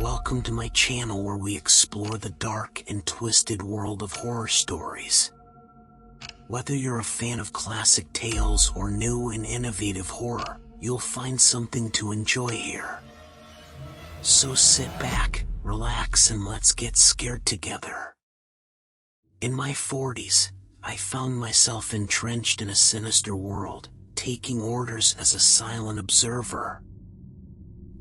Welcome to my channel where we explore the dark and twisted world of horror stories. Whether you're a fan of classic tales or new and innovative horror, you'll find something to enjoy here. So sit back, relax, and let's get scared together. In my 40s, I found myself entrenched in a sinister world, taking orders as a silent observer.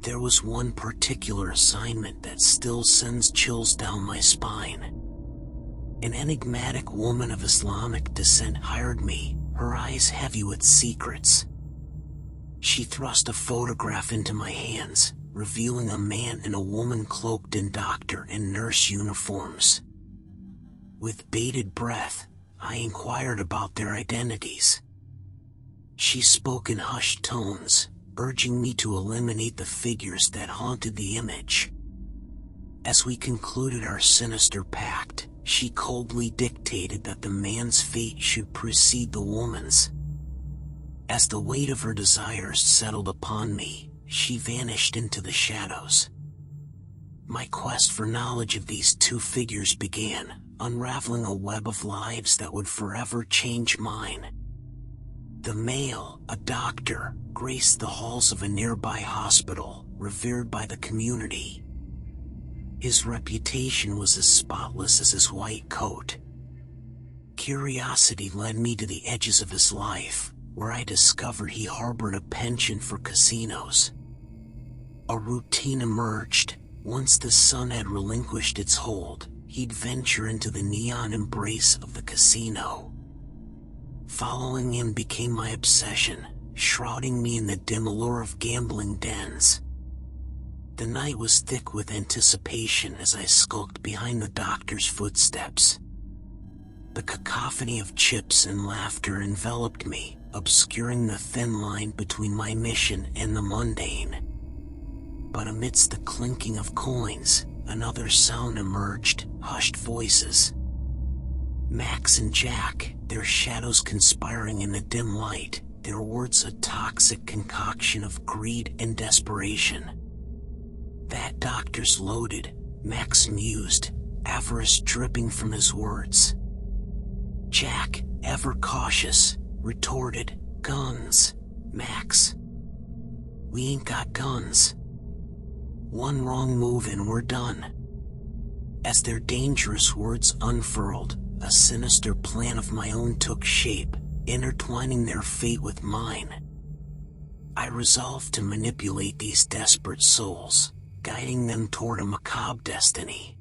There was one particular assignment that still sends chills down my spine. An enigmatic woman of Islamic descent hired me, her eyes heavy with secrets. She thrust a photograph into my hands, revealing a man and a woman cloaked in doctor and nurse uniforms. With bated breath, I inquired about their identities. She spoke in hushed tones, urging me to eliminate the figures that haunted the image. As we concluded our sinister pact, she coldly dictated that the man's fate should precede the woman's. As the weight of her desires settled upon me, she vanished into the shadows. My quest for knowledge of these two figures began, unraveling a web of lives that would forever change mine. The male, a doctor, graced the halls of a nearby hospital, revered by the community. His reputation was as spotless as his white coat. Curiosity led me to the edges of his life, where I discovered he harbored a penchant for casinos. A routine emerged. Once the sun had relinquished its hold, he'd venture into the neon embrace of the casino. Following him became my obsession, shrouding me in the dim allure of gambling dens. The night was thick with anticipation as I skulked behind the doctor's footsteps. The cacophony of chips and laughter enveloped me, obscuring the thin line between my mission and the mundane. But amidst the clinking of coins, another sound emerged, hushed voices. Max and Jack, their shadows conspiring in the dim light, their words a toxic concoction of greed and desperation. That doctor's loaded, Max mused, avarice dripping from his words. Jack, ever cautious, retorted, guns, Max. We ain't got guns. One wrong move and we're done. As their dangerous words unfurled, a sinister plan of my own took shape, intertwining their fate with mine. I resolved to manipulate these desperate souls, guiding them toward a macabre destiny.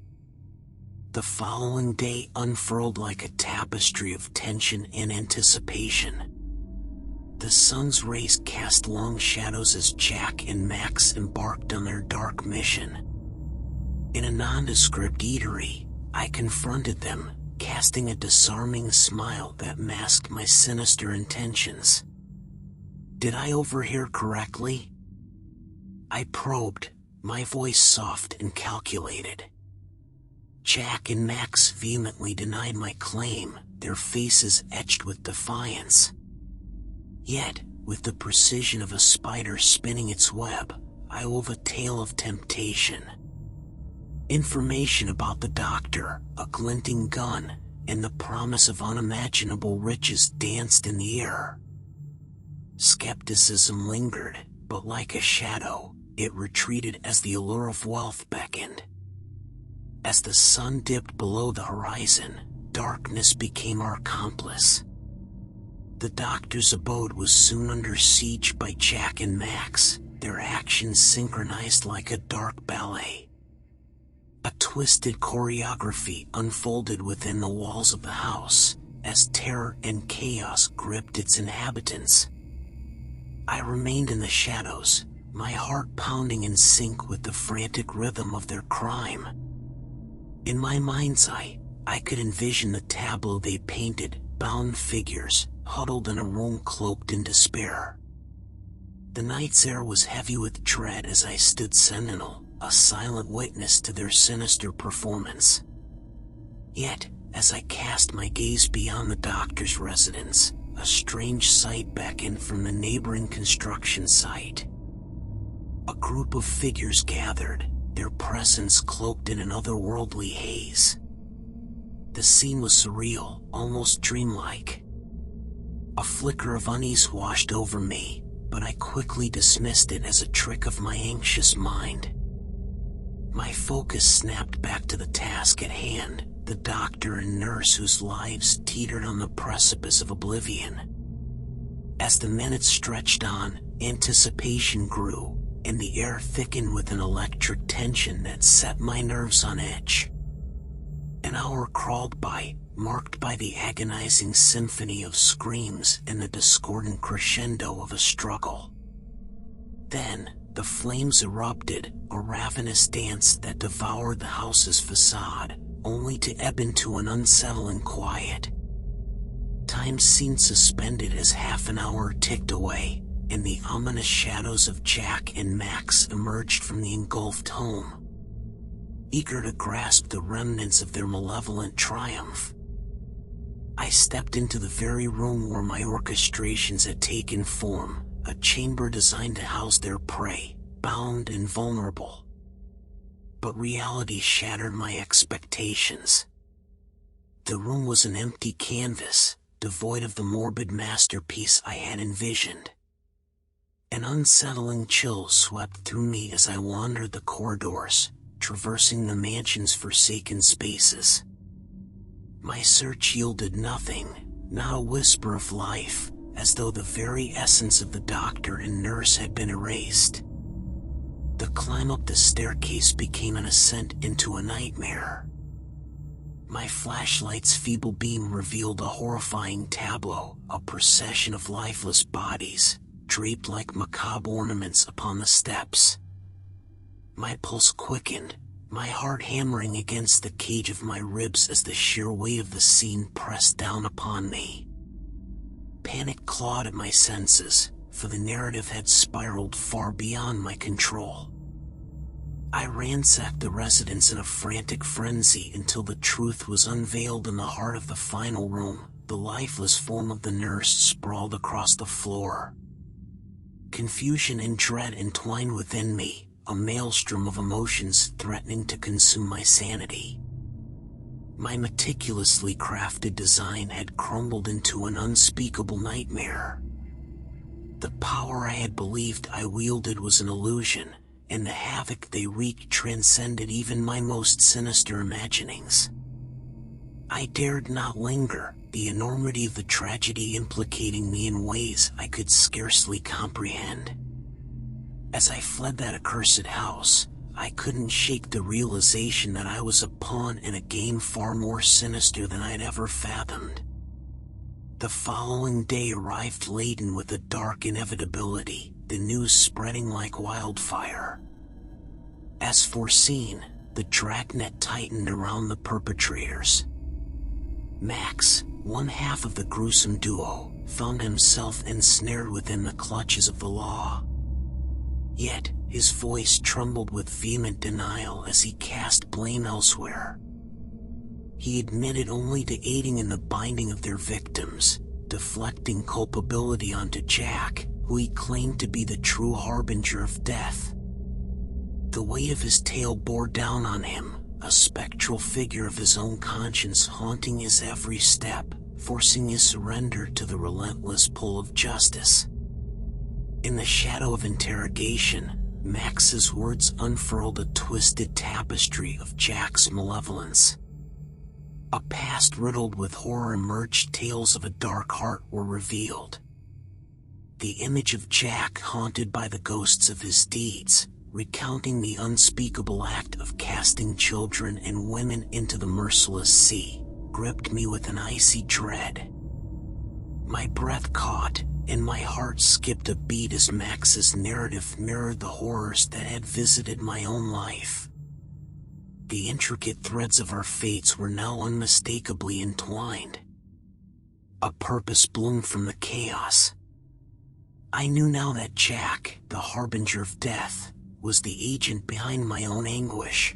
The following day unfurled like a tapestry of tension and anticipation. The sun's rays cast long shadows as Jack and Max embarked on their dark mission. In a nondescript eatery, I confronted them, casting a disarming smile that masked my sinister intentions. Did I overhear correctly? I probed, my voice soft and calculated. Jack and Max vehemently denied my claim, their faces etched with defiance. Yet, with the precision of a spider spinning its web, I wove a tale of temptation. Information about the doctor, a glinting gun, and the promise of unimaginable riches danced in the air. Skepticism lingered, but like a shadow, it retreated as the allure of wealth beckoned. As the sun dipped below the horizon, darkness became our accomplice. The doctor's abode was soon under siege by Jack and Max, their actions synchronized like a dark ballet. A twisted choreography unfolded within the walls of the house, as terror and chaos gripped its inhabitants. I remained in the shadows, my heart pounding in sync with the frantic rhythm of their crime. In my mind's eye, I could envision the tableau they painted, bound figures, huddled in a room cloaked in despair. The night's air was heavy with dread as I stood sentinel, a silent witness to their sinister performance. Yet, as I cast my gaze beyond the doctor's residence, a strange sight beckoned from the neighboring construction site. A group of figures gathered, their presence cloaked in an otherworldly haze. The scene was surreal, almost dreamlike. A flicker of unease washed over me, but I quickly dismissed it as a trick of my anxious mind. My focus snapped back to the task at hand, the doctor and nurse whose lives teetered on the precipice of oblivion. As the minutes stretched on, anticipation grew, and the air thickened with an electric tension that set my nerves on edge. An hour crawled by, marked by the agonizing symphony of screams and the discordant crescendo of a struggle. Then, the flames erupted, a ravenous dance that devoured the house's facade, only to ebb into an unsettling quiet. Time seemed suspended as half an hour ticked away, and the ominous shadows of Jack and Max emerged from the engulfed home, eager to grasp the remnants of their malevolent triumph. I stepped into the very room where my orchestrations had taken form, a chamber designed to house their prey, bound and vulnerable. But reality shattered my expectations. The room was an empty canvas, devoid of the morbid masterpiece I had envisioned. An unsettling chill swept through me as I wandered the corridors, traversing the mansion's forsaken spaces. My search yielded nothing, not a whisper of life, as though the very essence of the doctor and nurse had been erased. The climb up the staircase became an ascent into a nightmare. My flashlight's feeble beam revealed a horrifying tableau, a procession of lifeless bodies, draped like macabre ornaments upon the steps. My pulse quickened, my heart hammering against the cage of my ribs as the sheer weight of the scene pressed down upon me. Panic clawed at my senses, for the narrative had spiraled far beyond my control. I ransacked the residence in a frantic frenzy until the truth was unveiled in the heart of the final room. The lifeless form of the nurse sprawled across the floor. Confusion and dread entwined within me, a maelstrom of emotions threatening to consume my sanity. My meticulously crafted design had crumbled into an unspeakable nightmare. The power I had believed I wielded was an illusion, and the havoc they wreaked transcended even my most sinister imaginings. I dared not linger, the enormity of the tragedy implicating me in ways I could scarcely comprehend. As I fled that accursed house, I couldn't shake the realization that I was a pawn in a game far more sinister than I'd ever fathomed. The following day arrived laden with a dark inevitability, the news spreading like wildfire. As foreseen, the dragnet tightened around the perpetrators. Max, one half of the gruesome duo, found himself ensnared within the clutches of the law. Yet, his voice trembled with vehement denial as he cast blame elsewhere. He admitted only to aiding in the binding of their victims, deflecting culpability onto Jack, who he claimed to be the true harbinger of death. The weight of his tale bore down on him, a spectral figure of his own conscience haunting his every step, forcing his surrender to the relentless pull of justice. In the shadow of interrogation, Max's words unfurled a twisted tapestry of Jack's malevolence. A past riddled with horror-emerged tales of a dark heart were revealed. The image of Jack haunted by the ghosts of his deeds, recounting the unspeakable act of casting children and women into the merciless sea, gripped me with an icy dread. My breath caught, and my heart skipped a beat as Max's narrative mirrored the horrors that had visited my own life. The intricate threads of our fates were now unmistakably entwined. A purpose bloomed from the chaos. I knew now that Jack, the harbinger of death, was the agent behind my own anguish.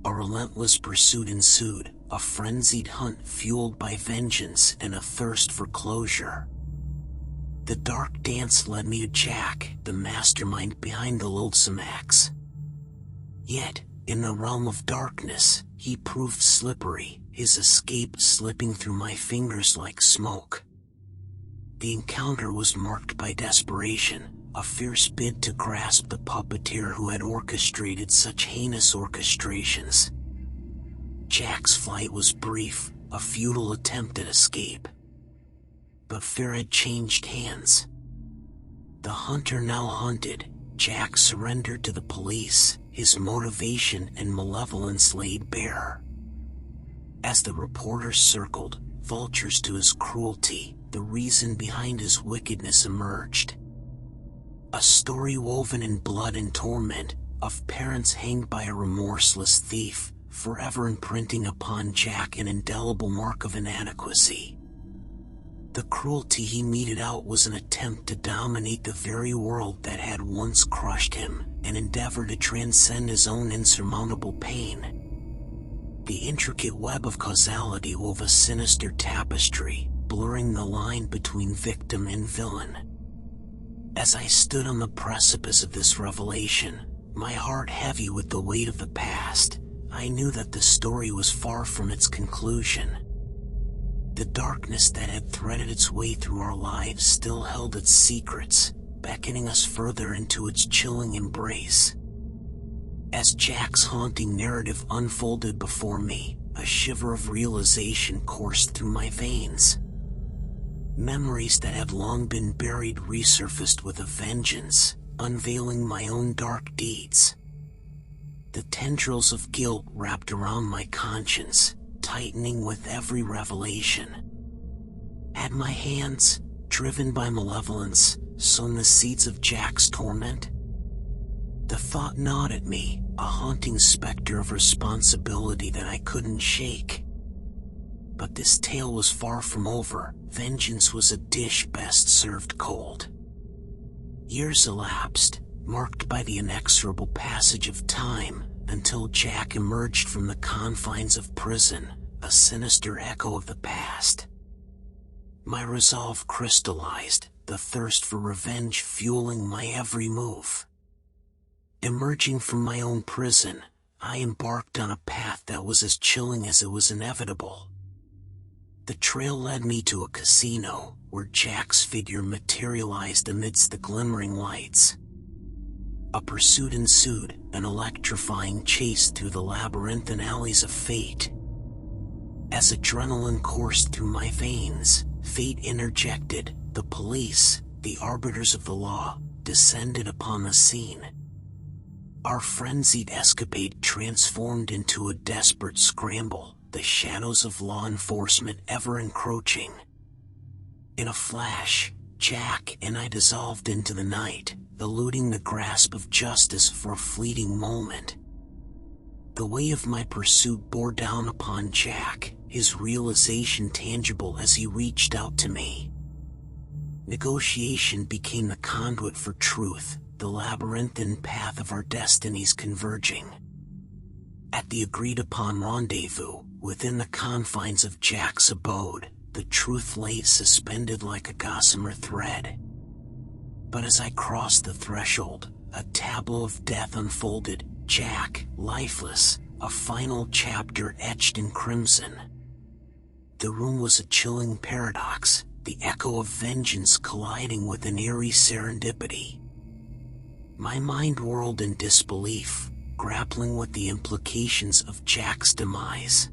A relentless pursuit ensued, a frenzied hunt fueled by vengeance and a thirst for closure. The dark dance led me to Jack, the mastermind behind the loathsome acts. Yet, in the realm of darkness, he proved slippery, his escape slipping through my fingers like smoke. The encounter was marked by desperation, a fierce bid to grasp the puppeteer who had orchestrated such heinous orchestrations. Jack's flight was brief, a futile attempt at escape. But fear had changed hands. The hunter now hunted. Jack surrendered to the police, his motivation and malevolence laid bare. As the reporters circled, vultures to his cruelty, the reason behind his wickedness emerged. A story woven in blood and torment, of parents hanged by a remorseless thief, forever imprinting upon Jack an indelible mark of inadequacy. The cruelty he meted out was an attempt to dominate the very world that had once crushed him, an endeavor to transcend his own insurmountable pain. The intricate web of causality wove a sinister tapestry, blurring the line between victim and villain. As I stood on the precipice of this revelation, my heart heavy with the weight of the past, I knew that the story was far from its conclusion. The darkness that had threaded its way through our lives still held its secrets, beckoning us further into its chilling embrace. As Jack's haunting narrative unfolded before me, a shiver of realization coursed through my veins. Memories that had long been buried resurfaced with a vengeance, unveiling my own dark deeds. The tendrils of guilt wrapped around my conscience, tightening with every revelation. Had my hands, driven by malevolence, sown the seeds of Jack's torment? The thought gnawed at me, a haunting specter of responsibility that I couldn't shake. But this tale was far from over. Vengeance was a dish best served cold. Years elapsed, marked by the inexorable passage of time, until Jack emerged from the confines of prison, a sinister echo of the past. My resolve crystallized, the thirst for revenge fueling my every move. Emerging from my own prison, I embarked on a path that was as chilling as it was inevitable. The trail led me to a casino, where Jack's figure materialized amidst the glimmering lights. A pursuit ensued, an electrifying chase through the labyrinthine alleys of fate. As adrenaline coursed through my veins, fate interjected. The police, the arbiters of the law, descended upon the scene. Our frenzied escapade transformed into a desperate scramble, the shadows of law enforcement ever encroaching. In a flash, Jack and I dissolved into the night, eluding the grasp of justice for a fleeting moment. The weight of my pursuit bore down upon Jack, his realization tangible as he reached out to me. Negotiation became the conduit for truth, the labyrinthine path of our destinies converging. At the agreed-upon rendezvous, within the confines of Jack's abode, the truth lay suspended like a gossamer thread. But as I crossed the threshold, a tableau of death unfolded. Jack, lifeless, a final chapter etched in crimson. The room was a chilling paradox, the echo of vengeance colliding with an eerie serendipity. My mind whirled in disbelief, grappling with the implications of Jack's demise.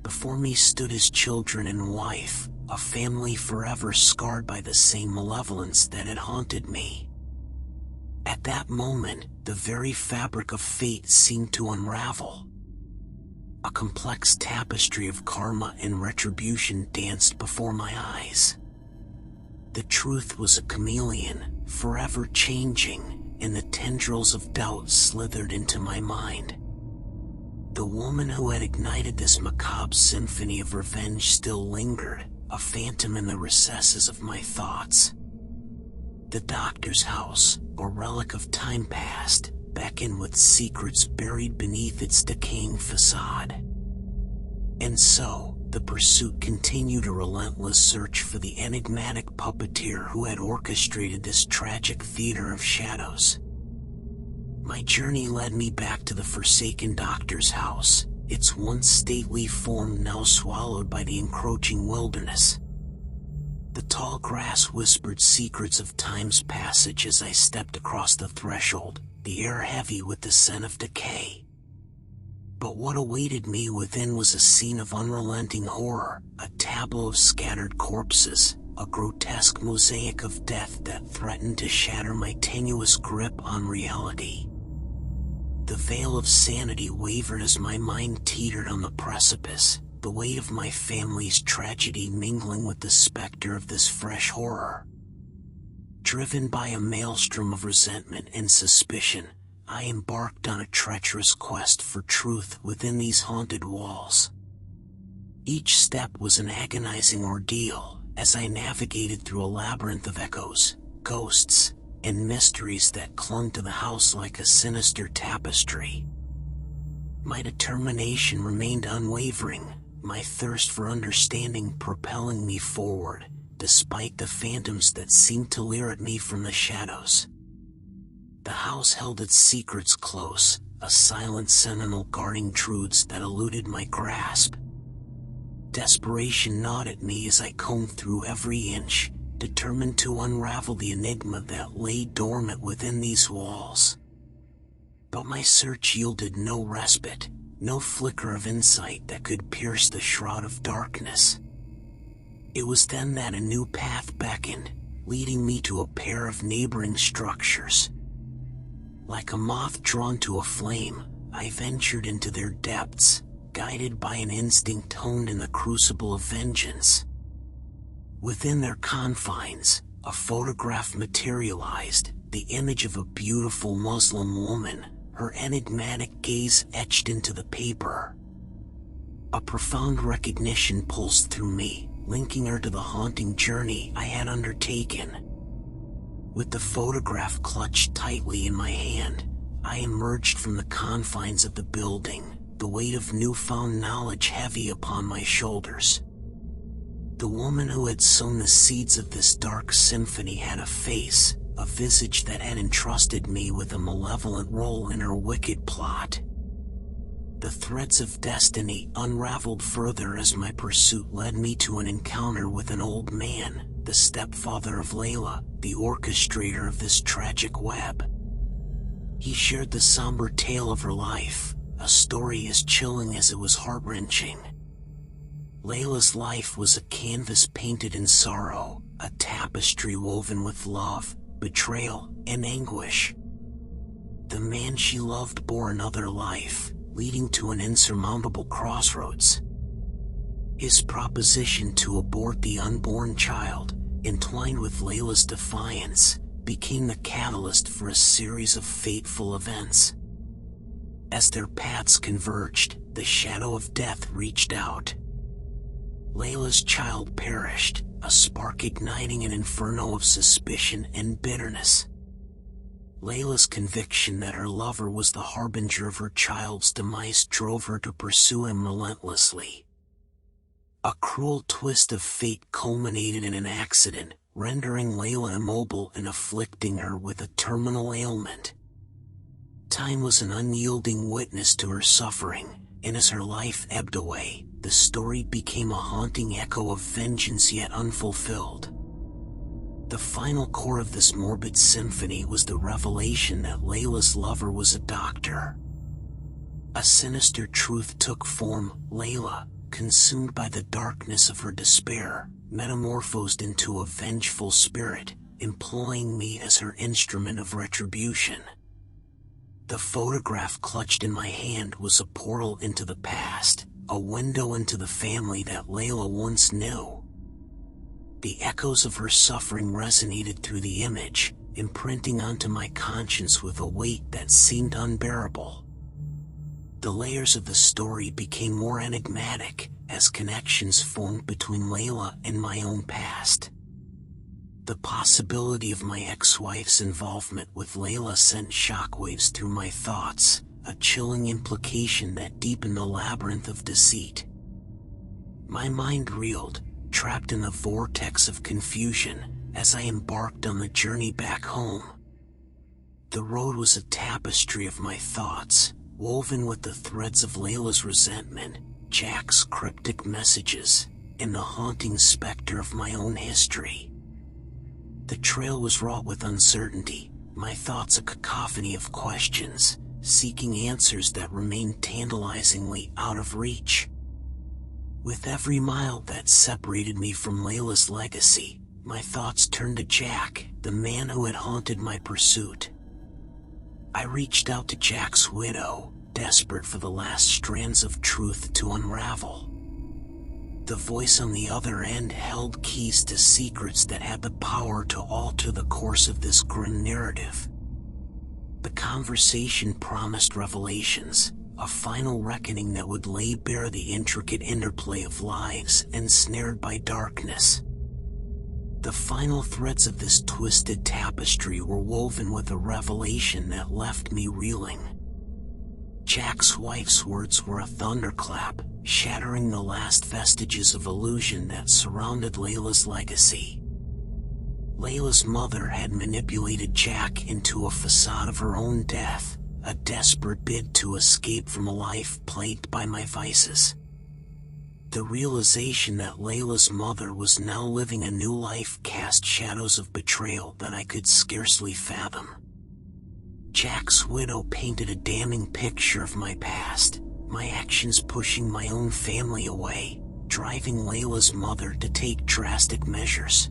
Before me stood his children and wife, a family forever scarred by the same malevolence that had haunted me. At that moment, the very fabric of fate seemed to unravel. A complex tapestry of karma and retribution danced before my eyes. The truth was a chameleon, forever changing, and the tendrils of doubt slithered into my mind. The woman who had ignited this macabre symphony of revenge still lingered, a phantom in the recesses of my thoughts. The doctor's house, a relic of time past, beckoned with secrets buried beneath its decaying facade. And so, the pursuit continued, a relentless search for the enigmatic puppeteer who had orchestrated this tragic theater of shadows. My journey led me back to the forsaken doctor's house, its once stately form now swallowed by the encroaching wilderness. The tall grass whispered secrets of time's passage as I stepped across the threshold, the air heavy with the scent of decay. But what awaited me within was a scene of unrelenting horror, a tableau of scattered corpses, a grotesque mosaic of death that threatened to shatter my tenuous grip on reality. The veil of sanity wavered as my mind teetered on the precipice, the weight of my family's tragedy mingling with the specter of this fresh horror. Driven by a maelstrom of resentment and suspicion, I embarked on a treacherous quest for truth within these haunted walls. Each step was an agonizing ordeal as I navigated through a labyrinth of echoes, ghosts, and mysteries that clung to the house like a sinister tapestry. My determination remained unwavering, my thirst for understanding propelling me forward, despite the phantoms that seemed to leer at me from the shadows. The house held its secrets close, a silent sentinel guarding truths that eluded my grasp. Desperation gnawed at me as I combed through every inch, determined to unravel the enigma that lay dormant within these walls. But my search yielded no respite, no flicker of insight that could pierce the shroud of darkness. It was then that a new path beckoned, leading me to a pair of neighboring structures. Like a moth drawn to a flame, I ventured into their depths, guided by an instinct honed in the crucible of vengeance. Within their confines, a photograph materialized, the image of a beautiful Muslim woman, her enigmatic gaze etched into the paper. A profound recognition pulsed through me, linking her to the haunting journey I had undertaken. With the photograph clutched tightly in my hand, I emerged from the confines of the building, the weight of newfound knowledge heavy upon my shoulders. The woman who had sown the seeds of this dark symphony had a face, a visage that had entrusted me with a malevolent role in her wicked plot. The threads of destiny unraveled further as my pursuit led me to an encounter with an old man, the stepfather of Layla, the orchestrator of this tragic web. He shared the somber tale of her life, a story as chilling as it was heart-wrenching. Layla's life was a canvas painted in sorrow, a tapestry woven with love, betrayal, and anguish. The man she loved bore another life, leading to an insurmountable crossroads. His proposition to abort the unborn child, entwined with Layla's defiance, became the catalyst for a series of fateful events. As their paths converged, the shadow of death reached out. Layla's child perished, a spark igniting an inferno of suspicion and bitterness. Layla's conviction that her lover was the harbinger of her child's demise drove her to pursue him relentlessly. A cruel twist of fate culminated in an accident, rendering Layla immobile and afflicting her with a terminal ailment. Time was an unyielding witness to her suffering, and as her life ebbed away, the story became a haunting echo of vengeance yet unfulfilled. The final core of this morbid symphony was the revelation that Layla's lover was a doctor. A sinister truth took form. Layla, consumed by the darkness of her despair, metamorphosed into a vengeful spirit, employing me as her instrument of retribution. The photograph clutched in my hand was a portal into the past, a window into the family that Layla once knew. The echoes of her suffering resonated through the image, imprinting onto my conscience with a weight that seemed unbearable. The layers of the story became more enigmatic as connections formed between Layla and my own past. The possibility of my ex-wife's involvement with Layla sent shockwaves through my thoughts, a chilling implication that deepened the labyrinth of deceit. My mind reeled, trapped in the vortex of confusion, as I embarked on the journey back home. The road was a tapestry of my thoughts, woven with the threads of Layla's resentment, Jack's cryptic messages, and the haunting specter of my own history. The trail was wrought with uncertainty, my thoughts a cacophony of questions, seeking answers that remained tantalizingly out of reach. With every mile that separated me from Layla's legacy, my thoughts turned to Jack, the man who had haunted my pursuit. I reached out to Jack's widow, desperate for the last strands of truth to unravel. The voice on the other end held keys to secrets that had the power to alter the course of this grim narrative. The conversation promised revelations, a final reckoning that would lay bare the intricate interplay of lives ensnared by darkness. The final threads of this twisted tapestry were woven with a revelation that left me reeling. Jack's wife's words were a thunderclap, shattering the last vestiges of illusion that surrounded Layla's legacy. Layla's mother had manipulated Jack into a facade of her own death, a desperate bid to escape from a life plagued by my vices. The realization that Layla's mother was now living a new life cast shadows of betrayal that I could scarcely fathom. Jack's widow painted a damning picture of my past, my actions pushing my own family away, driving Layla's mother to take drastic measures.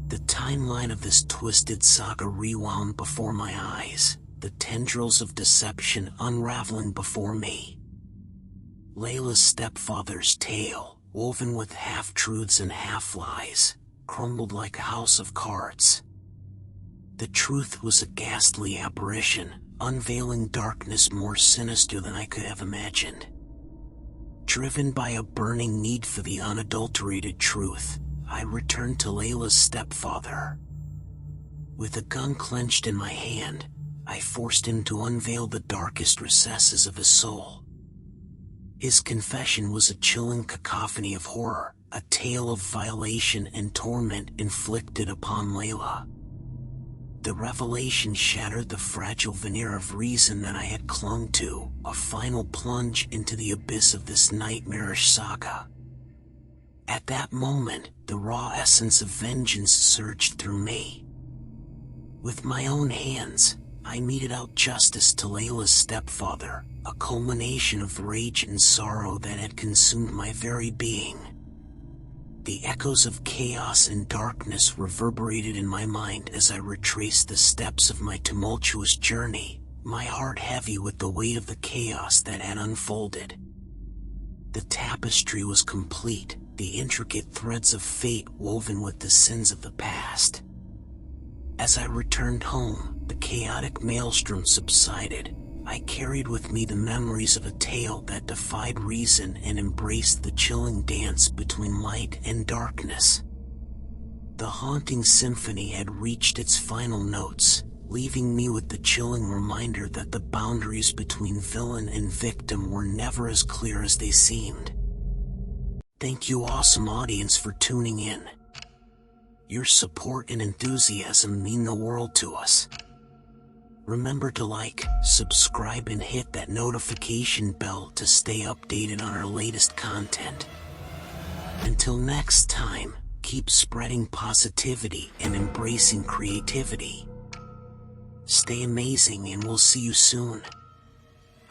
The timeline of this twisted saga rewound before my eyes, the tendrils of deception unraveling before me. Layla's stepfather's tale, woven with half-truths and half-lies, crumbled like a house of cards. The truth was a ghastly apparition, unveiling darkness more sinister than I could have imagined. Driven by a burning need for the unadulterated truth, I returned to Layla's stepfather. With a gun clenched in my hand, I forced him to unveil the darkest recesses of his soul. His confession was a chilling cacophony of horror, a tale of violation and torment inflicted upon Layla. The revelation shattered the fragile veneer of reason that I had clung to, a final plunge into the abyss of this nightmarish saga. At that moment, the raw essence of vengeance surged through me. With my own hands, I meted out justice to Layla's stepfather, a culmination of rage and sorrow that had consumed my very being. The echoes of chaos and darkness reverberated in my mind as I retraced the steps of my tumultuous journey, my heart heavy with the weight of the chaos that had unfolded. The tapestry was complete, the intricate threads of fate woven with the sins of the past. As I returned home, the chaotic maelstrom subsided. I carried with me the memories of a tale that defied reason and embraced the chilling dance between light and darkness. The haunting symphony had reached its final notes, leaving me with the chilling reminder that the boundaries between villain and victim were never as clear as they seemed. Thank you, awesome audience, for tuning in. Your support and enthusiasm mean the world to us. Remember to like, subscribe, and hit that notification bell to stay updated on our latest content. Until next time, keep spreading positivity and embracing creativity. Stay amazing, and we'll see you soon.